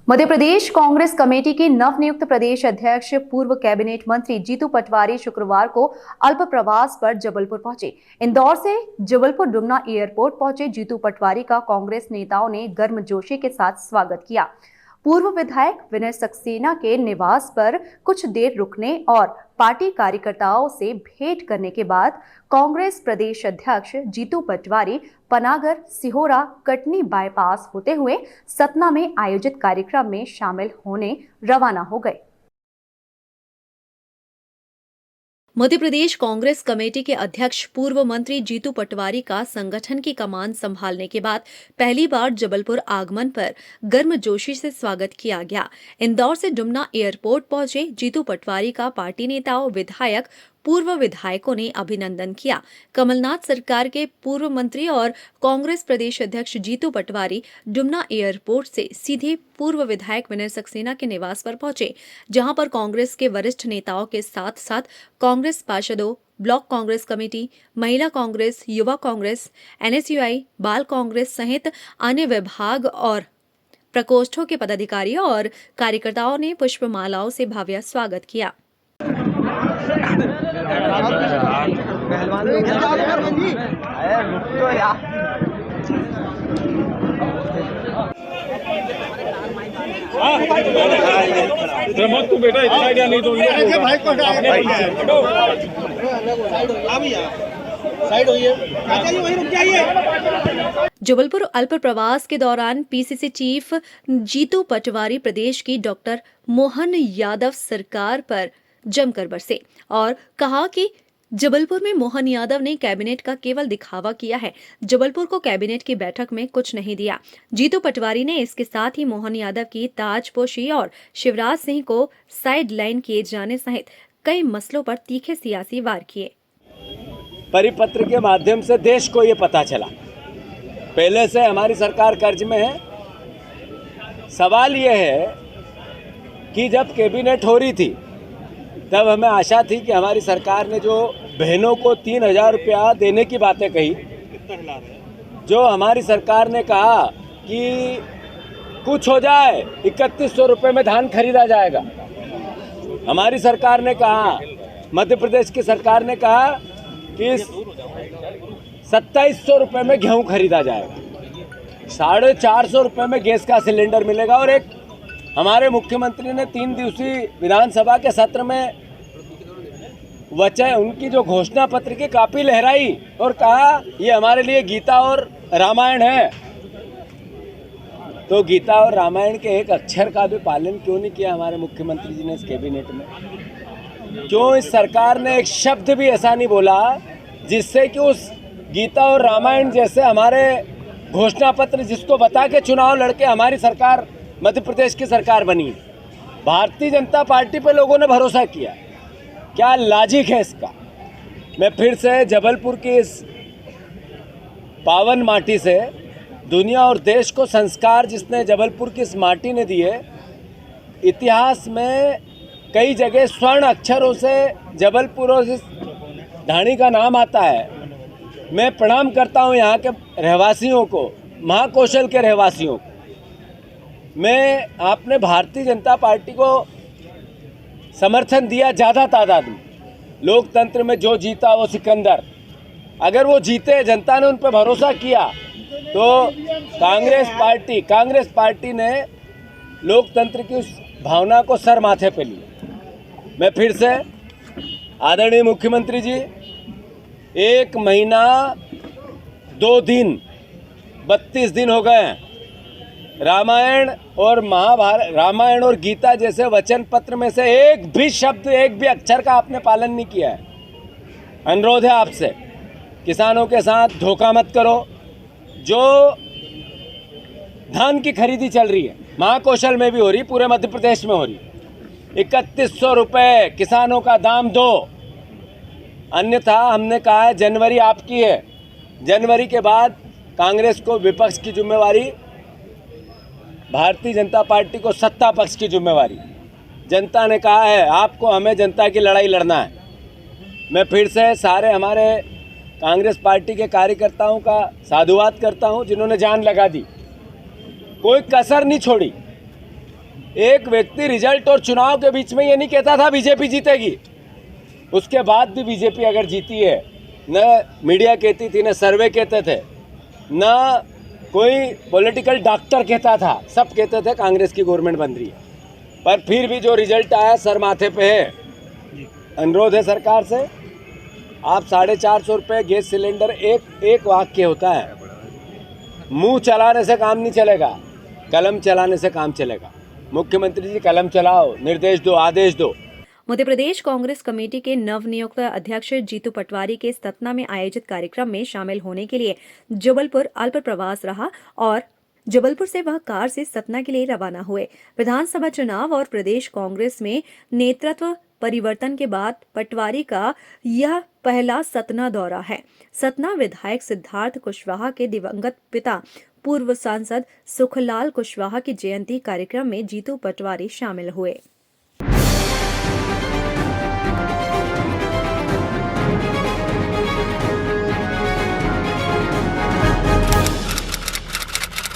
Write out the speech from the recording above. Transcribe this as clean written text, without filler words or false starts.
Madhya Pradesh Congress committee के नवनियुक्त प्रदेश अध्यक्ष पूर्व कैबिनेट मंत्री जीतू पटवारी शुक्रवार को अल्प प्रवास पर जबलपुर पहुंचे। इंदौर से जबलपुर डुमना एयरपोर्ट पहुंचे जीतू पटवारी का कांग्रेस नेताओं ने गर्मजोशी के साथ स्वागत किया। पूर्व विधायक विनय सक्सेना के निवास पर कुछ देर रुकने और पार्टी कार्यकर्ताओं से भेंट करने के बाद कांग्रेस प्रदेश अध्यक्ष जीतू पटवारी पनागर, सिहोरा, कटनी बाईपास होते हुए सतना में आयोजित कार्यक्रम में शामिल होने रवाना हो गए। मध्य प्रदेश कांग्रेस कमेटी के अध्यक्ष पूर्व मंत्री जीतू पटवारी का संगठन की कमान संभालने के बाद पहली बार जबलपुर आगमन पर गर्मजोशी से स्वागत किया गया। इंदौर से डुमना एयरपोर्ट पहुंचे जीतू पटवारी का पार्टी नेताओं, विधायक, पूर्व विधायकों ने अभिनंदन किया। कमलनाथ सरकार के पूर्व मंत्री और कांग्रेस प्रदेश अध्यक्ष जीतू पटवारी डुमना एयरपोर्ट से सीधे पूर्व विधायक विनय सक्सेना के निवास पर पहुंचे, जहां पर कांग्रेस के वरिष्ठ नेताओं के साथ साथ कांग्रेस पार्षदों, ब्लॉक कांग्रेस कमेटी, महिला कांग्रेस, युवा कांग्रेस, NSUI, बाल कांग्रेस सहित अन्य विभाग और प्रकोष्ठों के पदाधिकारियों और कार्यकर्ताओं ने पुष्पमालाओं से भव्य स्वागत किया। मत तू बेटा इतना आइडिया नहीं तो जबलपुर अल्प प्रवास के दौरान PCC चीफ जीतू पटवारी प्रदेश की डॉक्टर मोहन यादव सरकार पर जमकर बरसे और कहा कि जबलपुर में मोहन यादव ने कैबिनेट का केवल दिखावा किया है, जबलपुर को कैबिनेट की बैठक में कुछ नहीं दिया। जीतू पटवारी ने इसके साथ ही मोहन यादव की ताजपोशी और शिवराज सिंह को साइड लाइन किए जाने सहित कई मसलों पर तीखे सियासी वार किए। परिपत्र के माध्यम से देश को ये पता चला, पहले से हमारी सरकार कर्ज में है। सवाल ये है कि जब कैबिनेट हो रही थी तब हमें आशा थी कि हमारी सरकार ने जो बहनों को 3,000 रुपया देने की बातें कही, जो हमारी सरकार ने कहा कि कुछ हो जाए 3100 रुपये में धान खरीदा जाएगा, हमारी सरकार ने कहा, मध्य प्रदेश की सरकार ने कहा कि 2700 रुपये में गेहूं खरीदा जाएगा, 450 रुपये में गैस का सिलेंडर मिलेगा। और एक हमारे मुख्यमंत्री ने 3 दिवसीय विधानसभा के सत्र में वचन, उनकी जो घोषणा पत्र की कापी लहराई और कहा ये हमारे लिए गीता और रामायण है। तो गीता और रामायण के एक अक्षर का भी पालन क्यों नहीं किया हमारे मुख्यमंत्री जी ने इस कैबिनेट में? क्यों इस सरकार ने एक शब्द भी ऐसा नहीं बोला जिससे कि उस गीता और रामायण जैसे हमारे घोषणा पत्र जिसको बता के चुनाव लड़के हमारी सरकार मध्य प्रदेश की सरकार बनी। भारतीय जनता पार्टी पे लोगों ने भरोसा किया, क्या लॉजिक है इसका? मैं फिर से जबलपुर की इस पावन माटी से दुनिया और देश को संस्कार जिसने जबलपुर की इस माटी ने दिए, इतिहास में कई जगह स्वर्ण अक्षरों से जबलपुर और इस ढाणी का नाम आता है। मैं प्रणाम करता हूँ यहाँ के रहवासियों को, महाकौशल के रहवासियों को। मैं आपने भारतीय जनता पार्टी को समर्थन दिया ज़्यादा तादाद में, लोकतंत्र में जो जीता वो सिकंदर। अगर वो जीते, जनता ने उन पर भरोसा किया, तो कांग्रेस पार्टी ने लोकतंत्र की उस भावना को सर माथे पे लिया। मैं फिर से आदरणीय मुख्यमंत्री जी, 1 महीना 2 दिन 32 दिन हो गए हैं। रामायण और महाभारत, रामायण और गीता जैसे वचन पत्र में से एक भी शब्द, एक भी अक्षर का आपने पालन नहीं किया है। अनुरोध है आपसे, किसानों के साथ धोखा मत करो। जो धान की खरीदी चल रही है, महाकौशल में भी हो रही, पूरे मध्य प्रदेश में हो रही, 3100 रुपये किसानों का दाम दो, अन्यथा हमने कहा है जनवरी आपकी है। जनवरी के बाद कांग्रेस को विपक्ष की जिम्मेवारी, भारतीय जनता पार्टी को सत्ता पक्ष की जिम्मेवारी। जनता ने कहा है आपको, हमें जनता की लड़ाई लड़ना है। मैं फिर से सारे हमारे कांग्रेस पार्टी के कार्यकर्ताओं का साधुवाद करता हूं जिन्होंने जान लगा दी, कोई कसर नहीं छोड़ी। एक व्यक्ति रिजल्ट और चुनाव के बीच में ये नहीं कहता था बीजेपी जीतेगी। उसके बाद भी बीजेपी अगर जीती है, न मीडिया कहती थी, न सर्वे कहते थे, न कोई पॉलिटिकल डॉक्टर कहता था, सब कहते थे कांग्रेस की गवर्नमेंट बन रही है। पर फिर भी जो रिजल्ट आया सर माथे पे है। अनुरोध है सरकार से, आप 450 रुपये गैस सिलेंडर, एक वाक्य होता है, मुंह चलाने से काम नहीं चलेगा, कलम चलाने से काम चलेगा। मुख्यमंत्री जी कलम चलाओ, निर्देश दो, आदेश दो। मध्य प्रदेश कांग्रेस कमेटी के नवनियुक्त अध्यक्ष जीतू पटवारी के सतना में आयोजित कार्यक्रम में शामिल होने के लिए जबलपुर अल्प प्रवास रहा और जबलपुर से वह कार से सतना के लिए रवाना हुए। विधानसभा चुनाव और प्रदेश कांग्रेस में नेतृत्व परिवर्तन के बाद पटवारी का यह पहला सतना दौरा है। सतना विधायक सिद्धार्थ कुशवाहा के दिवंगत पिता पूर्व सांसद सुखलाल कुशवाहा की जयंती कार्यक्रम में जीतू पटवारी शामिल हुए।